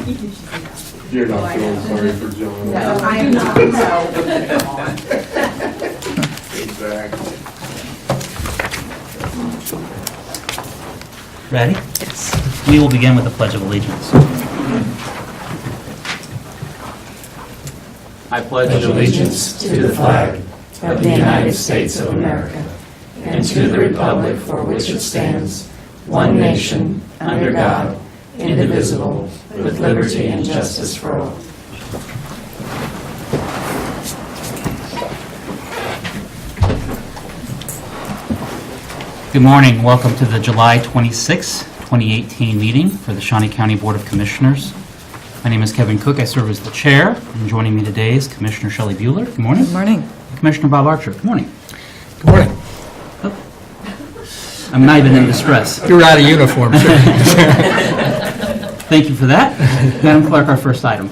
You're not feeling sorry for John. No, I am not. No. Exactly. Ready? Yes. We will begin with the Pledge of Allegiance. I pledge allegiance to the flag of the United States of America and to the republic for which it stands, one nation, under God, indivisible, with liberty and justice for all. Good morning. Welcome to the July 26, 2018 meeting for the Shawnee County Board of Commissioners. My name is Kevin Cook. I serve as the chair, and joining me today is Commissioner Shelley Bueller. Good morning. Good morning. Commissioner Bob Archer. Good morning. Good morning. I'm not even in distress. You're out of uniform, sir. Thank you for that. Madam Clerk, our first item.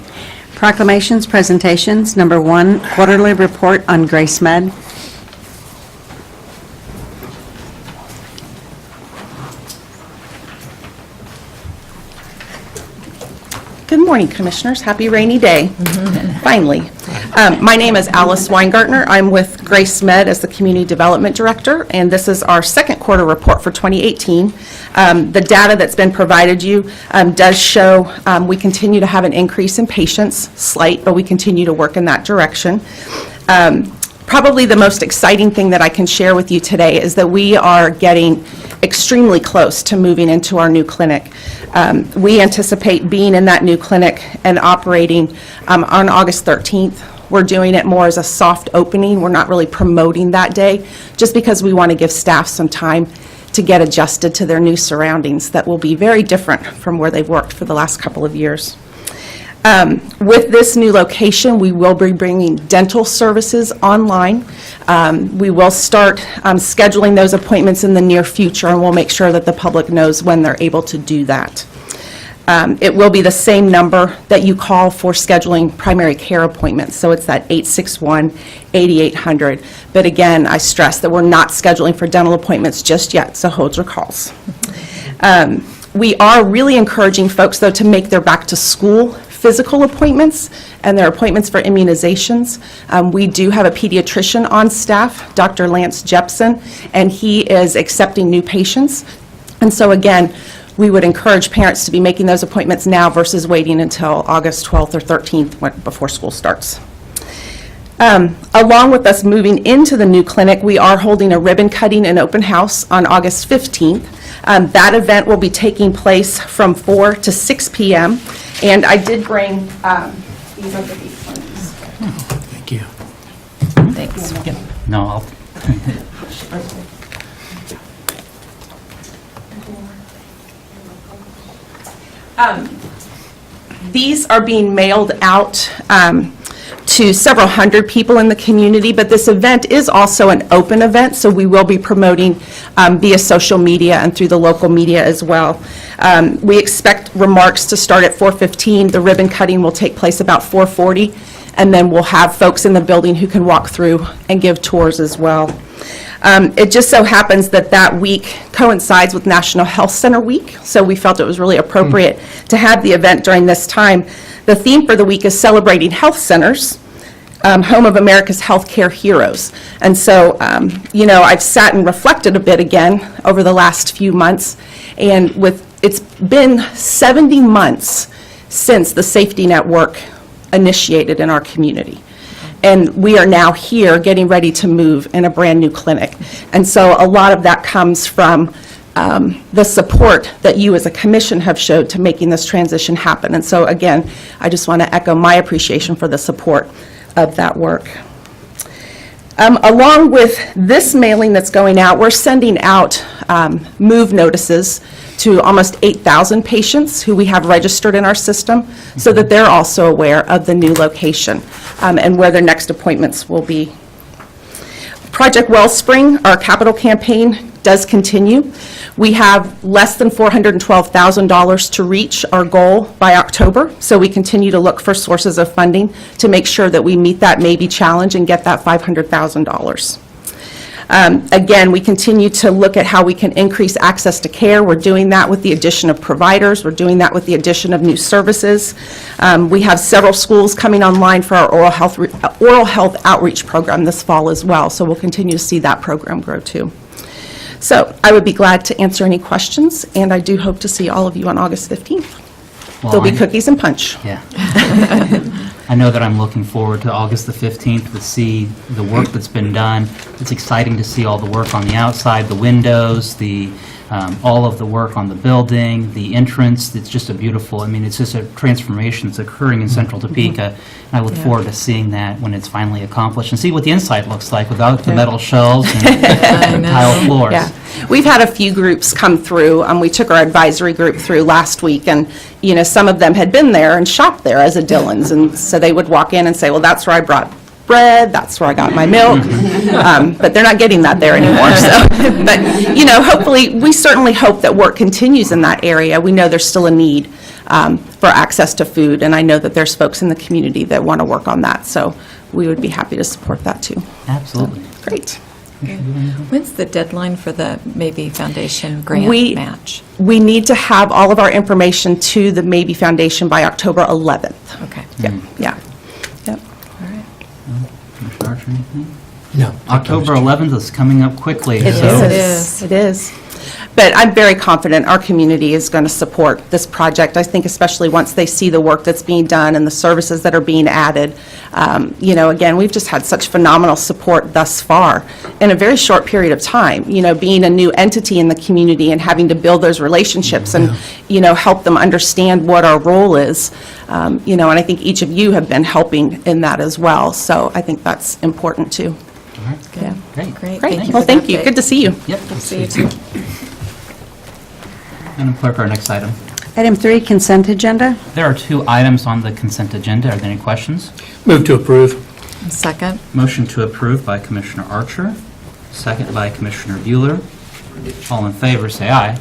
Proclamations, presentations. Number 1, quarterly report on Grace Med. Good morning, Commissioners. Happy rainy day. Finally. My name is Alice Weingartner. I'm with Grace Med as the Community Development Director, and this is our second quarter report for 2018. The data that's been provided you does show we continue to have an increase in patients, slight, but we continue to work in that direction. Probably the most exciting thing that I can share with you today is that we are getting extremely close to moving into our new clinic. We anticipate being in that new clinic and operating on August 13th. We're doing it more as a soft opening. We're not really promoting that day, just because we want to give staff some time to get adjusted to their new surroundings that will be very different from where they've worked for the last couple of years. With this new location, we will be bringing dental services online. We will start scheduling those appointments in the near future, and we'll make sure that the public knows when they're able to do that. It will be the same number that you call for scheduling primary care appointments, so it's that 861-8800. But again, I stress that we're not scheduling for dental appointments just yet, so hold your calls. We are really encouraging folks, though, to make their back-to-school physical appointments and their appointments for immunizations. We do have a pediatrician on staff, Dr. Lance Jepson, and he is accepting new patients. And so again, we would encourage parents to be making those appointments now versus waiting until August 12th or 13th before school starts. Along with us moving into the new clinic, we are holding a ribbon cutting and open house on August 15th. That event will be taking place from 4 to 6 p.m. And I did bring these are the these ones. Thank you. Thanks. Yeah. No, I'll... These are being mailed out to several hundred people in the community, but this event is also an open event, so we will be promoting via social media and through the local media as well. We expect remarks to start at 4:15. The ribbon cutting will take place about 4:40, and then we'll have folks in the building who can walk through and give tours as well. It just so happens that that week coincides with National Health Center Week, so we felt it was really appropriate to have the event during this time. The theme for the week is celebrating health centers, home of America's healthcare heroes. And so, you know, I've sat and reflected a bit again over the last few months, and it's been 70 months since the safety network initiated in our community. And we are now here getting ready to move in a brand new clinic. And so a lot of that comes from the support that you as a commission have showed to making this transition happen. And so again, I just want to echo my appreciation for the support of that work. Along with this mailing that's going out, we're sending out move notices to almost 8,000 patients who we have registered in our system so that they're also aware of the new location and where their next appointments will be. Project Wellspring, our capital campaign, does continue. We have less than $412,000 to reach our goal by October, so we continue to look for sources of funding to make sure that we meet that maybe challenge and get that $500,000. Again, we continue to look at how we can increase access to care. We're doing that with the addition of providers. We're doing that with the addition of new services. We have several schools coming online for our oral health outreach program this fall as well, so we'll continue to see that program grow too. So I would be glad to answer any questions, and I do hope to see all of you on August 15th. There'll be cookies and punch. Yeah. I know that I'm looking forward to August the 15th to see the work that's been done. It's exciting to see all the work on the outside, the windows, all of the work on the building, the entrance. It's just a beautiful, I mean, it's just a transformation that's occurring in Central Topeka. And I look forward to seeing that when it's finally accomplished and see what the inside looks like without the metal shelves and tile floors. Yeah. We've had a few groups come through. We took our advisory group through last week, and, you know, some of them had been there and shopped there as a Dillon's, and so they would walk in and say, well, that's where I brought bread, that's where I got my milk, but they're not getting that there anymore, so. But, you know, hopefully, we certainly hope that work continues in that area. We know there's still a need for access to food, and I know that there's folks in the community that want to work on that, so we would be happy to support that, too. Absolutely. Great. When's the deadline for the Maybe Foundation grant match? We need to have all of our information to the Maybe Foundation by October 11th. Okay. Yeah. Yep. All right. Commissioner Archer, anything? No. October 11th is coming up quickly. It so- is. It is. But I'm very confident our community is going to support this project. I think especially once they see the work that's being done and the services that are being added. You know, again, we've just had such phenomenal support thus far in a very short period of time. You know, being a new entity in the community and having to build those relationships and, you know, help them understand what our role is. You know, and I think each of you have been helping in that as well. So I think that's important too. All right. Yeah. Great. Great. Great. for Well, the thank you. update. Good to see you. Yep. See you too. Madam Clerk, our next item. Item 3, consent agenda. There are 2 items on the consent agenda. Are there any questions? Move to approve. Second. Motion to approve by Commissioner Archer, second by Commissioner Bueller. All in favor, say aye.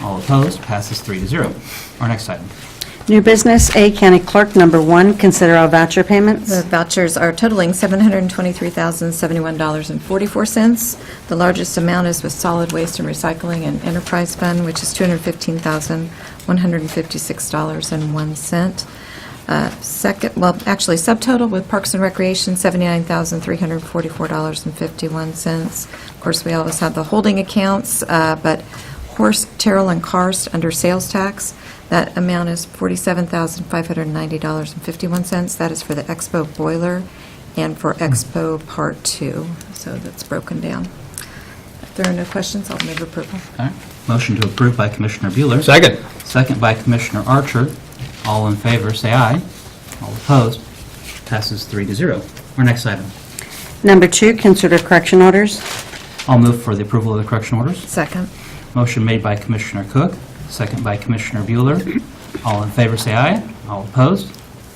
All opposed, passes 3-0. Our next item. New business, A, County Clerk, number 1, consider all voucher payments. The vouchers are totaling $723,071.44. The largest amount is with Solid Waste and Recycling and Enterprise Fund, which is $215,156.01. Subtotal with Parks and Recreation, $79,344.51. Of course, we always have the holding accounts, but horse, Terrell, and Karst under sales tax. That amount is $47,590.51. That is for the Expo boiler and for Expo Part 2. So that's broken down. If there are no questions, I'll move approval. All right. Motion to approve by Commissioner Bueller. Second. Second by Commissioner Archer. All in favor, say aye. All opposed, passes 3-0. Our next item. Number 2, consider correction orders. I'll move for the approval of the correction orders. Second. Motion made by Commissioner Cook, second by Commissioner Bueller. All in favor, say aye. All opposed,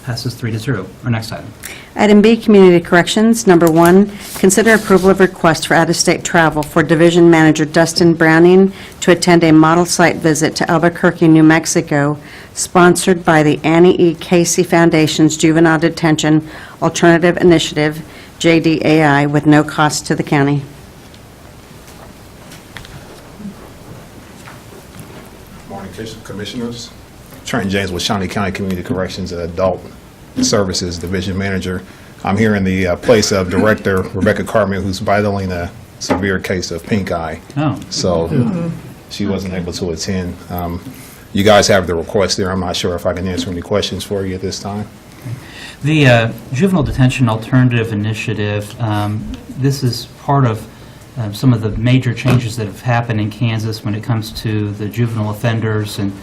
passes 3-0. Our next item. Item B, community corrections. Number 1, consider approval of request for out-of-state travel for Division Manager Dustin Browning to attend a model site visit to Albuquerque, New Mexico, sponsored by the Annie E. Casey Foundation's Juvenile Detention Alternative Initiative, JDAI, with no cost to the county. Morning, Commissioners. Trent James with Shawnee County Community Corrections and Adult Services Division Manager. I'm here in the place of Director Rebecca Cartman, who's battling a severe case of pink eye. Oh, So she wasn't able to attend. You guys have the request there. I'm not sure if I can answer any questions for you at this time. the Juvenile Detention Alternative Initiative, this is part of some of the major changes that have happened in Kansas when it comes to the juvenile offenders. And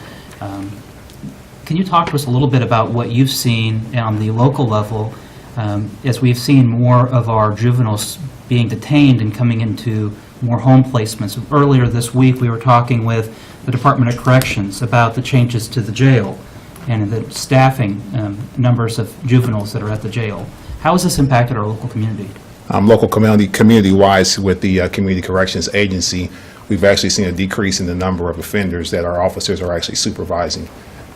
can you talk to us a little bit about what you've seen on the local level as we've seen more of our juveniles being detained and coming into more home placements? Earlier this week, we were talking with the Department of Corrections about the changes to the jail and the staffing numbers of juveniles that are at the jail. How has this impacted our local community? Local community-wise with the Community Corrections Agency, we've actually seen a decrease in the number of offenders that our officers are actually supervising,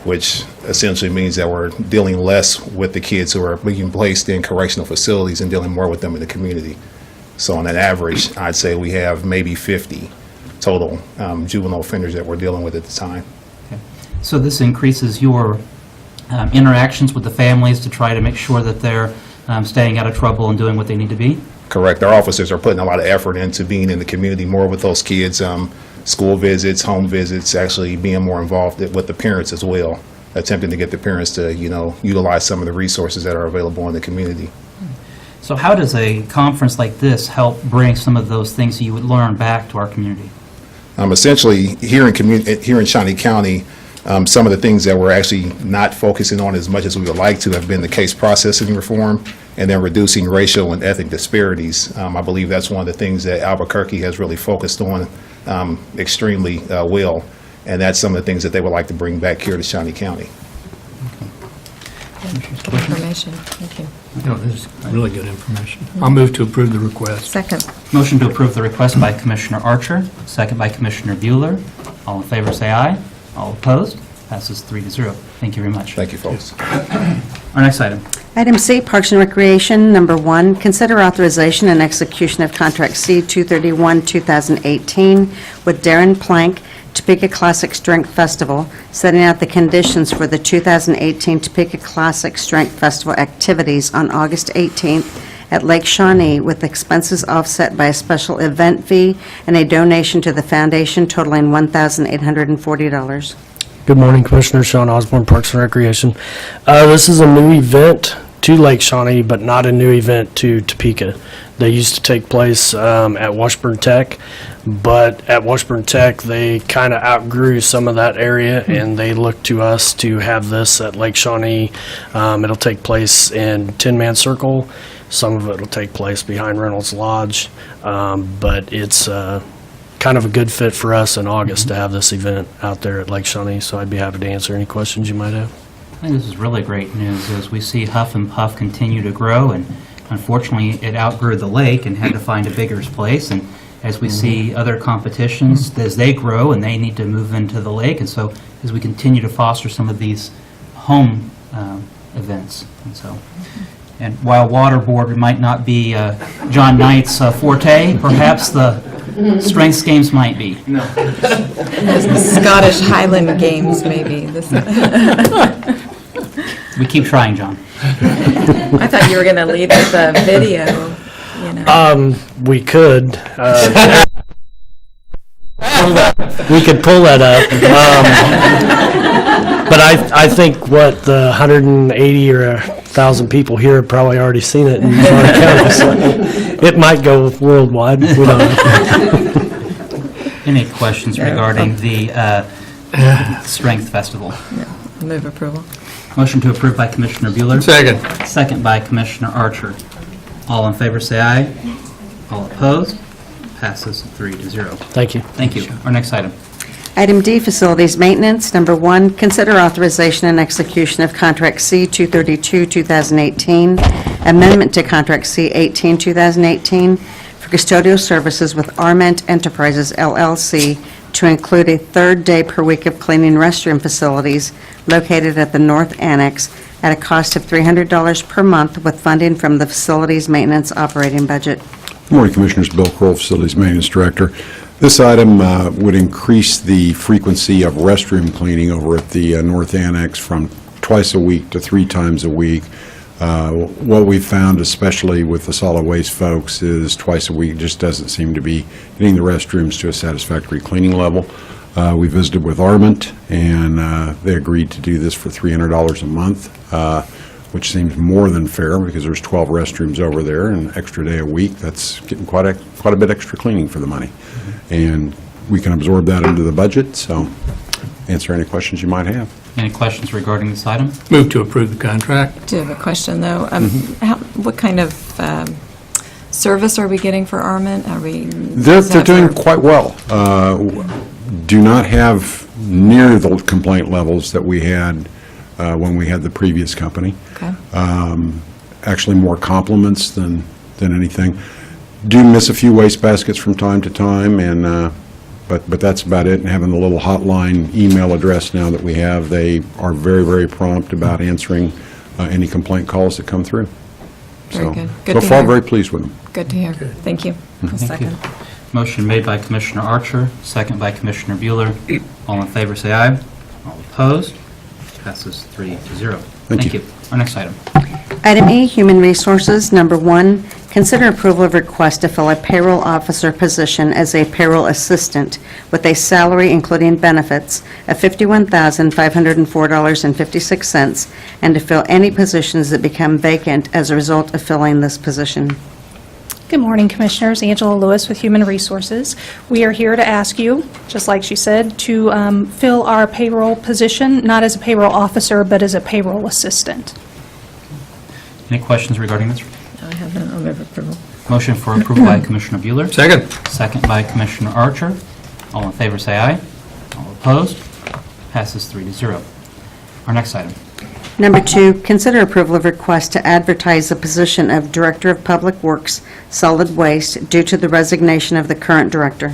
which essentially means that we're dealing less with the kids who are being placed in correctional facilities and dealing more with them in the community. So on an average, I'd say we have maybe 50 total juvenile offenders that we're dealing with at the time. So this increases your interactions with the families to try to make sure that they're staying out of trouble and doing what they need to be? Correct. Our officers are putting a lot of effort into being in the community more with those kids, school visits, home visits, actually being more involved with the parents as well, attempting to get the parents to, utilize some of the resources that are available in the community. So how does a conference like this help bring some of those things that you would learn back to our community? Essentially, here in Shawnee County, some of the things that we're actually not focusing on as much as we would like to have been the case processing reform and then reducing racial and ethnic disparities. I believe that's one of the things that Albuquerque has really focused on extremely well, and that's some of the things that they would like to bring back here to Shawnee County. Good information. Thank you. No, this is really good information. I'll move to approve the request. Second. Motion to approve the request by Commissioner Archer, second by Commissioner Bueller. All in favor, say aye. All opposed? Passes 3-0. Thank you very much. Thank you, folks. Our next item. Item C, Parks and Recreation, number 1, consider authorization and execution of Contract C 231, 2018 with Darren Plank, Topeka Classic Strength Festival, setting out the conditions for the 2018 Topeka Classic Strength Festival activities on August 18th at Lake Shawnee, with expenses offset by a special event fee and a donation to the foundation totaling $1,840. Good morning, Commissioner. Sean Osborne, Parks and Recreation. This is a new event to Lake Shawnee, but not a new event to Topeka. They used to take place at Washburn Tech, but at Washburn Tech, they kind of outgrew some of that area, and they looked to us to have this at Lake Shawnee. It'll take place in Tin Man Circle. Some of it will take place behind Reynolds Lodge, but it's kind of a good fit for us in August to have this event out there at Lake Shawnee, so I'd be happy to answer any questions you might have. I think this is really great news as we see Huff and Puff continue to grow, and unfortunately it outgrew the lake and had to find a bigger place, and as we see other competitions as they grow and they need to move into the lake, and so as we continue to foster some of these home events. And while waterboard might not be John Knight's forte, perhaps the strengths games might be. Scottish Highland Games, maybe. We keep trying, John. I thought you were going to lead with a video, We could. We could pull that up. But I think what the 180 or 1,000 people here have probably already seen it in Shawnee County, so it might go worldwide. We don't know. Any questions regarding the Strength Festival? Move approval. Motion to approve by Commissioner Bueller. Second. Second by Commissioner Archer. All in favor, say aye. All opposed? Passes 3-0. Thank you. Thank you. Our next item. Item D, Facilities Maintenance. Number 1, consider authorization and execution of Contract C 232, 2018, amendment to Contract C 18, 2018, for custodial services with Arment Enterprises, LLC, to include a third day per week of cleaning restroom facilities located at the North Annex at a cost of $300 per month with funding from the Facilities Maintenance Operating Budget. Good morning, Commissioners. Bill Kroll, Facilities Maintenance Director. This item would increase the frequency of restroom cleaning over at the North Annex from twice a week to 3 times a week. What we've found, especially with the solid waste folks, is twice a week just doesn't seem to be getting the restrooms to a satisfactory cleaning level. We visited with Arment, and they agreed to do this for $300 a month, which seems more than fair because there's 12 restrooms over there, and an extra day a week. That's getting quite a bit extra cleaning for the money. And we can absorb that into the budget, so answer any questions you might have. Any questions regarding this item? Move to approve the contract. Do you have a question, though? What kind of service are we getting for Arment? They're doing quite well. Do not have near the complaint levels that we had when we had the previous company. Okay. Actually more compliments than anything. Do miss a few waste baskets from time to time, and but that's about it. And having the little hotline email address now that we have, they are very, very prompt about answering any complaint calls that come through. Very So, good. Good so to far, hear. very pleased with them. Good to hear. Thank you. A Thank second. you. Motion made by Commissioner Archer, second by Commissioner Bueller. All in favor, say aye. All opposed? Passes 3-0. Thank you. Our next item. Item E, Human Resources. Number 1, consider approval of request to fill a payroll officer position as a payroll assistant with a salary including benefits of $51,504.56, and to fill any positions that become vacant as a result of filling this position. Good morning, Commissioners. Angela Lewis with Human Resources. We are here to ask you, just like she said, to fill our payroll position, not as a payroll officer, but as a payroll assistant. Any questions regarding this? I have none. I'll move approval. Motion for approval by Commissioner Bueller. Second. Second by Commissioner Archer. All in favor, say aye. All opposed? Passes 3-0. Our next item. Number 2, consider approval of request to advertise the position of Director of Public Works, Solid Waste, due to the resignation of the current director.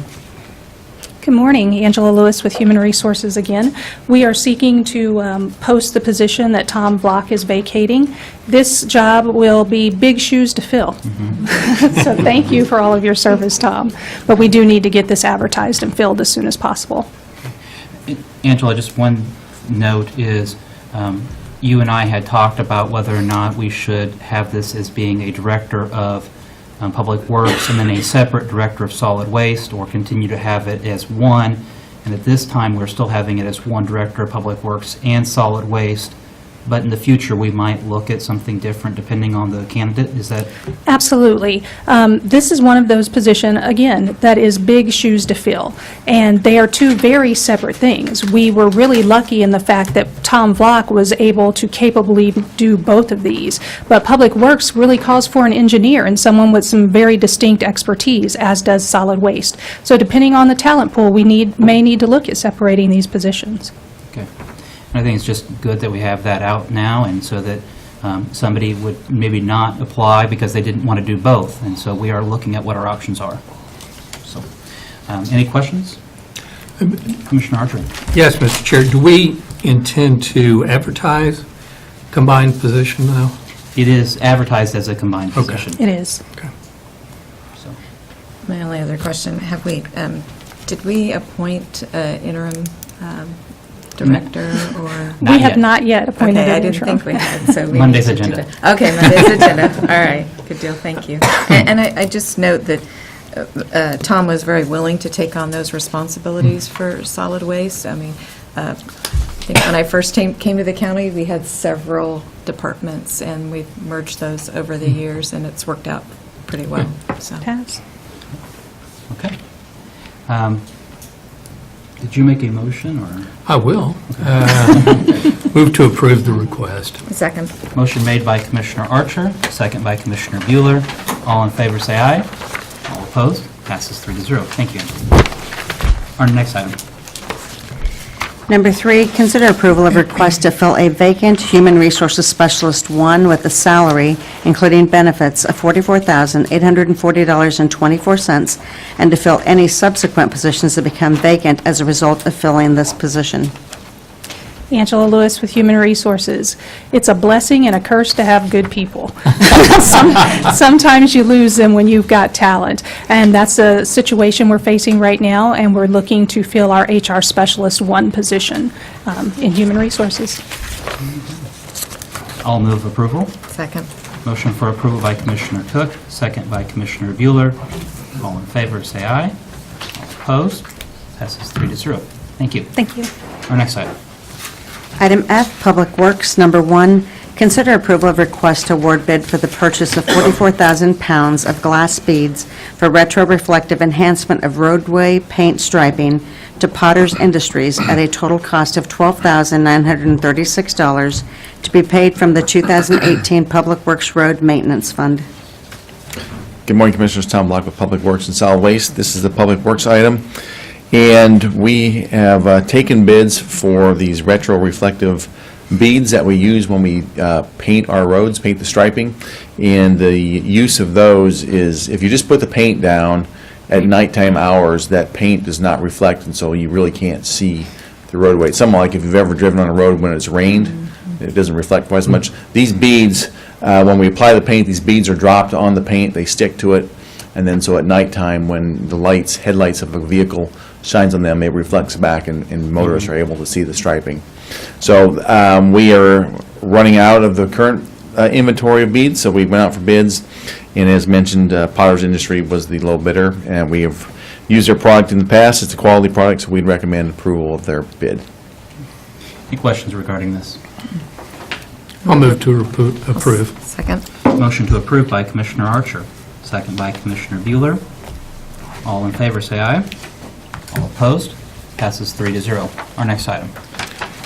Good morning, Angela Lewis with Human Resources again. We are seeking to post the position that Tom Block is vacating. This job will be big shoes to fill. So thank you for all of your service, Tom. But we do need to get this advertised and filled as soon as possible. Angela, just one note is, you and I had talked about whether or not we should have this as being a director of Public Works and then a separate director of solid waste, or continue to have it as one. And at this time, we're still having it as one director of Public Works and solid waste. But in the future, we might look at something different depending on the candidate. Is that? Absolutely. This is one of those positions, again, that is big shoes to fill, and they are two very separate things. We were really lucky in the fact that Tom Block was able to capably do both of these, but Public Works really calls for an engineer and someone with some very distinct expertise, as does solid waste. So depending on the talent pool, we may need to look at separating these positions. Okay. And I think it's just good that we have that out now, and so that somebody would maybe not apply because they didn't want to do both. And so we are looking at what our options are. So, any questions? Commissioner Archer. Yes, Mr. Chair. Do we intend to advertise combined position now? It is advertised as a combined Okay. position. It is. So, My only other question, did we appoint interim director or? Not We have yet. not yet appointed Okay, I an didn't interim. think we had, so we Monday's need to do agenda. that. Okay, Monday's agenda. All right, good deal, thank you. And I just note that Tom was very willing to take on those responsibilities for solid waste. I mean, I think when I first came to the county, we had several departments, and we've merged those over the years, and it's worked out pretty well, so. Pass. okay. Did you make a motion, or? I will. Move to approve the request. Second. Motion made by Commissioner Archer, second by Commissioner Bueller. All in favor, say aye. All opposed? Passes 3-0. Thank you. Our next item. Number 3, consider approval of request to fill a vacant Human Resources Specialist 1 with a salary, including benefits, of $44,840.24, and to fill any subsequent positions that become vacant as a result of filling this position. Angela Lewis with Human Resources. It's a blessing and a curse to have good people. Sometimes you lose them when you've got talent, and that's a situation we're facing right now, and we're looking to fill our HR Specialist 1 position in Human Resources. I'll move approval. Second. Motion for approval by Commissioner Cook, second by Commissioner Bueller. All in favor, say aye. All opposed? Passes 3-0. Thank you. Thank you. Our next item. Item F, Public Works. Number 1, consider approval of request to award bid for the purchase of 44,000 pounds of glass beads for retroreflective enhancement of roadway paint striping to Potter's Industries at a total cost of $12,936 to be paid from the 2018 Public Works Road Maintenance Fund. Good morning, Commissioners. Tom Block with Public Works and Solid Waste. This is the Public Works item, and we have taken bids for these retro-reflective beads that we use when we paint our roads, paint the striping. And the use of those is, if you just put the paint down at nighttime hours, that paint does not reflect, and so you really can't see the roadway. It's something like if you've ever driven on a road when it's rained, it doesn't reflect quite as much. These beads When we apply the paint, these beads are dropped on the paint, they stick to it, and then so at nighttime, when the headlights of a vehicle shines on them, it reflects back, and motorists are able to see the striping. So we are running out of the current inventory of beads, so we went out for bids, and as mentioned, Potter's Industry was the low bidder, and we have used their product in the past. It's a quality product, so we'd recommend approval of their bid. Any questions regarding this? I'll move to approve. Second. Motion to approve by Commissioner Archer, second by Commissioner Bueller. All in favor, say aye. All opposed? Passes 3-0. Our next item.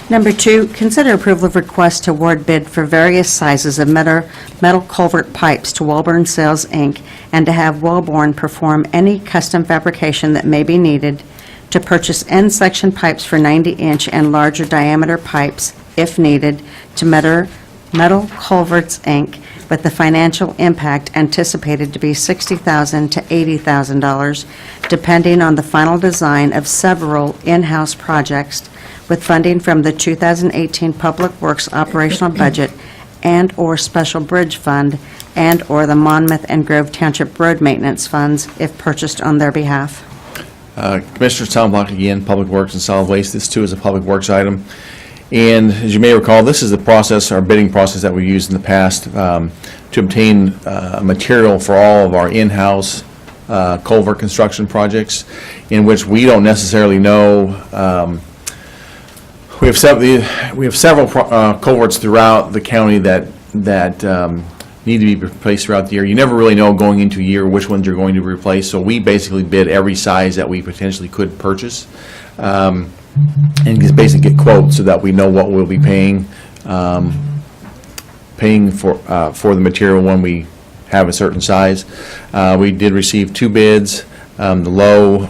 Number 2, consider approval of request to award bid for various sizes of metal culvert pipes to Wellborn Sales, Inc., and to have Wellborn perform any custom fabrication that may be needed to purchase end section pipes for 90-inch and larger diameter pipes, if needed, to Metal Culverts, Inc., with the financial impact anticipated to be $60,000 to $80,000, depending on the final design of several in-house projects, with funding from the 2018 Public Works operational budget and/or Special Bridge Fund and/or the Monmouth and Grove Township Road Maintenance Funds if purchased on their behalf. Commissioners, Tom Block again, Public Works and Solid Waste. This too is a Public Works item. And as you may recall, this is the process, our bidding process that we used in the past to obtain material for all of our in-house culvert construction projects, in which we don't necessarily know. We have several culverts throughout the county that need to be replaced throughout the year. You never really know going into a year which ones you're going to replace, so we basically bid every size that we potentially could purchase, and just basically get quotes so that we know what we'll be paying for the material when we have a certain size. We did receive 2 bids. The low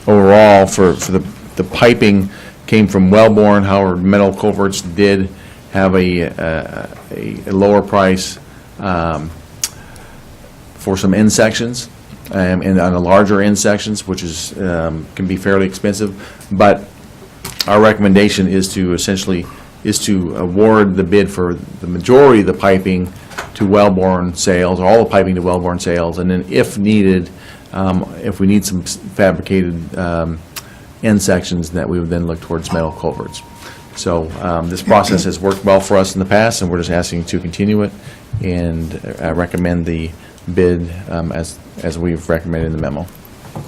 overall for the piping came from Wellborn. However, Metal Culverts did have a lower price for some end sections, and on the larger end sections, which is can be fairly expensive. But our recommendation is to award the bid for the majority of the piping to Wellborn Sales, or all the piping to Wellborn Sales, and then if needed, if we need some fabricated end sections, that we would then look towards Metal Culverts. So this process has worked well for us in the past, and we're just asking to continue it and recommend the bid as we've recommended in the memo.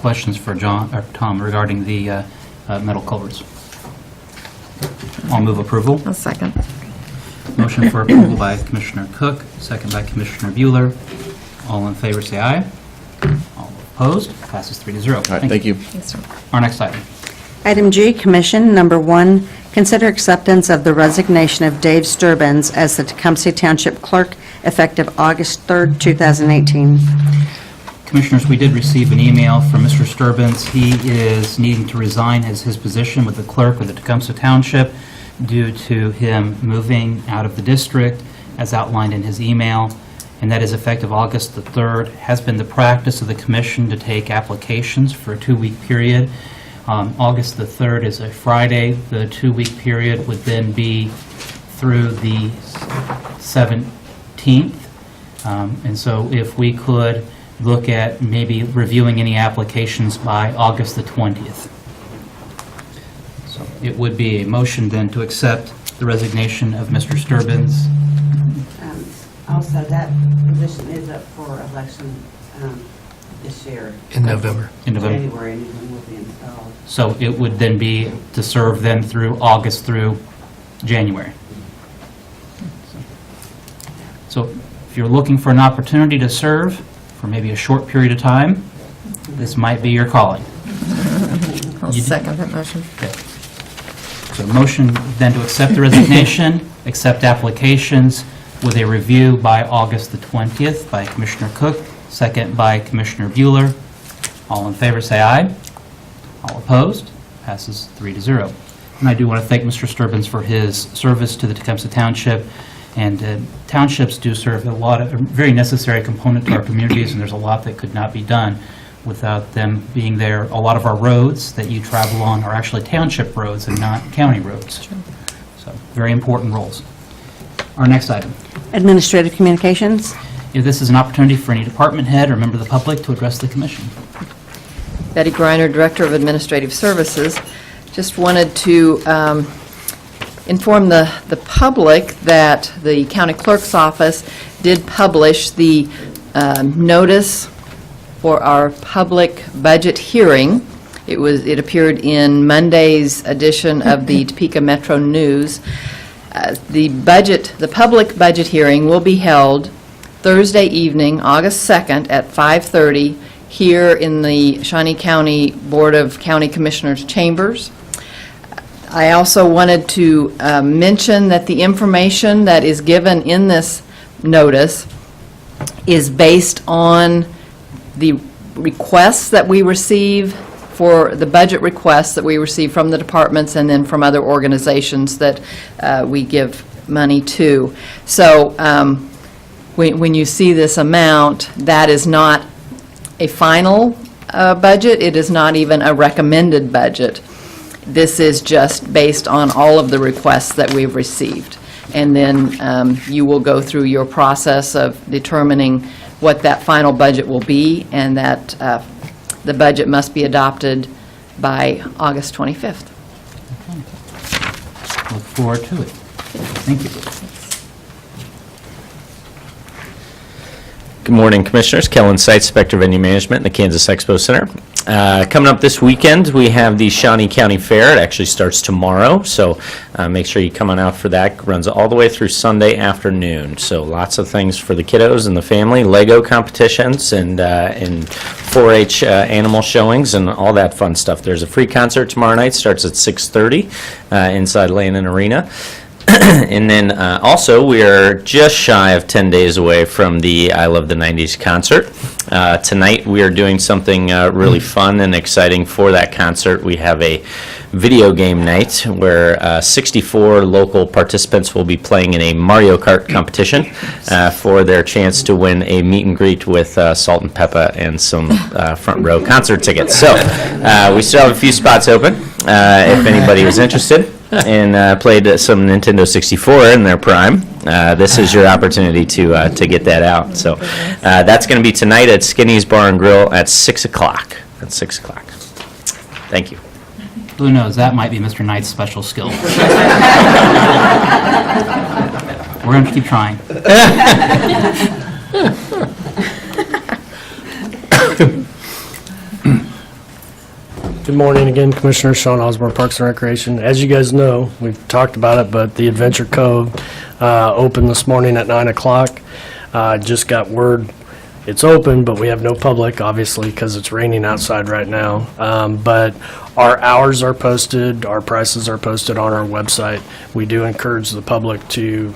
Questions for Tom regarding the metal culverts? I'll move approval. A second. Motion for approval by Commissioner Cook, second by Commissioner Bueller. All in favor, say aye. All opposed? Passes 3-0. All right, thank you. Yes, sir. Our next item. Item G, Commission, number 1, consider acceptance of the resignation of Dave Sturbins as the Tecumseh Township Clerk effective August 3rd, 2018. Commissioners, we did receive an email from Mr. Sturbins. He is needing to resign his position with the clerk of the Tecumseh Township due to him moving out of the district, as outlined in his email, and that is effective August the 3rd. It has been the practice of the Commission to take applications for a 2-week period. August the 3rd is a Friday. The 2-week period would then be through the 17th. And so if we could look at maybe reviewing any applications by August the 20th. So it would be a motion then to accept the resignation of Mr. Sturbins. Also, that position is up for election this year. In November. In November. January, and it will be installed. So it would then be to serve then through August through January. So if you're looking for an opportunity to serve for maybe a short period of time, this might be your calling. I'll second that motion. Okay. So motion then to accept the resignation, accept applications with a review by August the 20th by Commissioner Cook, second by Commissioner Bueller. All in favor say aye. All opposed? Passes 3-0. And I do want to thank Mr. Sturbins for his service to the Tecumseh Township. And townships do serve a very necessary component to our communities, and there's a lot that could not be done without them being there. A lot of our roads that you travel on are actually township roads and not county roads. So very important roles. Our next item. Administrative communications. This is an opportunity for any department head or member of the public to address the commission. Betty Griner, Director of Administrative Services. Just wanted to inform the public that the county clerk's office did publish the notice for our public budget hearing. It appeared in Monday's edition of the Topeka Metro News. The public budget hearing will be held Thursday evening, August 2nd at 5:30 here in the Shawnee County Board of County Commissioners chambers. I also wanted to mention that the information that is given in this notice is based on the requests that we receive for the budget requests that we receive from the departments and then from other organizations that we give money to. So when you see this amount, that is not a final budget. It is not even a recommended budget. This is just based on all of the requests that we've received. And then you will go through your process of determining what that final budget will be, and that the budget must be adopted by August 25th. Look forward to it. Thank you. Good morning, Commissioners. Kellen Seitz, Inspector of Venue Management in the Kansas Expo Center. Coming up this weekend, we have the Shawnee County Fair. It actually starts tomorrow, so make sure you come on out for that. It runs all the way through Sunday afternoon, so lots of things for the kiddos and the family, Lego competitions and 4-H animal showings and all that fun stuff. There's a free concert tomorrow night, starts at 6:30 inside Landon Arena. And then also, we are just shy of 10 days away from the I Love the 90s concert. Tonight, we are doing something really fun and exciting for that concert. We have a video game night where 64 local participants will be playing in a Mario Kart competition for their chance to win a meet and greet with Salt and Peppa and some front row concert tickets. So we still have a few spots open if anybody was interested and played some Nintendo 64 in their prime. This is your opportunity to get that out. So that's going to be tonight at Skinny's Bar and Grill at 6 o'clock. At 6 o'clock. Thank you. Who knows, that might be Mr. Knight's special skill. We're going to keep trying. Good morning again, Commissioner Sean Osborne, Parks and Recreation. As you guys know, we've talked about it, but the Adventure Cove opened this morning at 9 o'clock. Just got word it's open, but we have no public, obviously, because it's raining outside right now. But our hours are posted, our prices are posted on our website. We do encourage the public to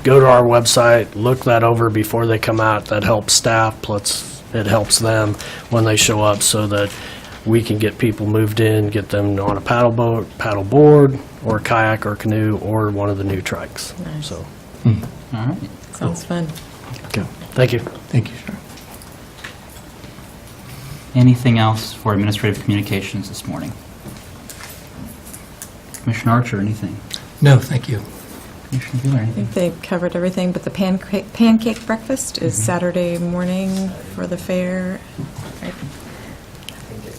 go to our website, look that over before they come out. That helps staff, plus it helps them when they show up so that we can get people moved in, get them on a paddle boat, paddle board, or kayak or canoe, or one of the new trikes. Nice. So, All right. Sounds fun. okay. Thank you. Thank you, sir. Anything else for administrative communications this morning? Commissioner Archer, anything? No, thank you. Commissioner Bueller, I anything? think they covered everything, but the pancake breakfast is Saturday morning for the fair. Right?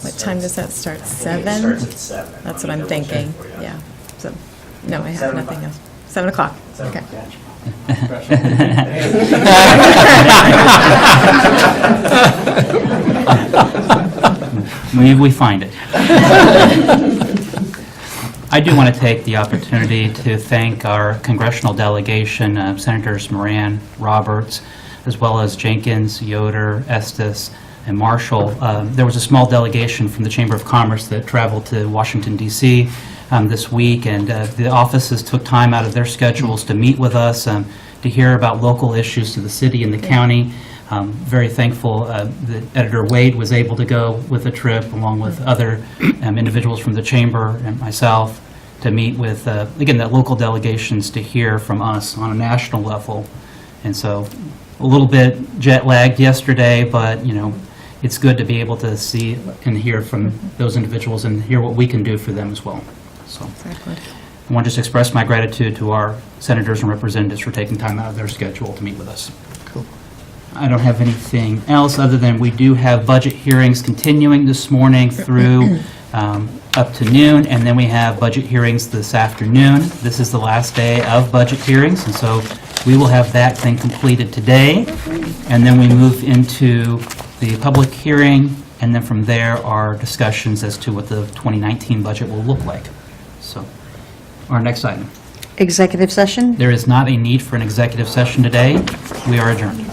What time does that start? 7? It starts at 7. That's what I'm thinking, yeah. So, no, I have nothing else. 7 o'clock, okay. Maybe we find it. I do want to take the opportunity to thank our congressional delegation, Senators Moran, Roberts, as well as Jenkins, Yoder, Estes, and Marshall. There was a small delegation from the Chamber of Commerce that traveled to Washington, D.C. This week, and the offices took time out of their schedules to meet with us, to hear about local issues to the city and the county. Very thankful that Editor Wade was able to go with the trip, along with other individuals from the Chamber and myself, to meet with, again, the local delegations to hear from us on a national level. And so, a little bit jet-lagged yesterday, but, you know, it's good to be able to see and hear from those individuals and hear what we can do for them as well. So, I want to just express my gratitude to our senators and representatives for taking time out of their schedule to meet with us. I don't have anything else other than we do have budget hearings continuing this morning through up to noon, and then we have budget hearings this afternoon. This is the last day of budget hearings, and so we will have that thing completed today, and then we move into the public hearing, and then from there are discussions as to what the 2019 budget will look like. So, our next item. Executive session? There is not a need for an executive session today. We are adjourned.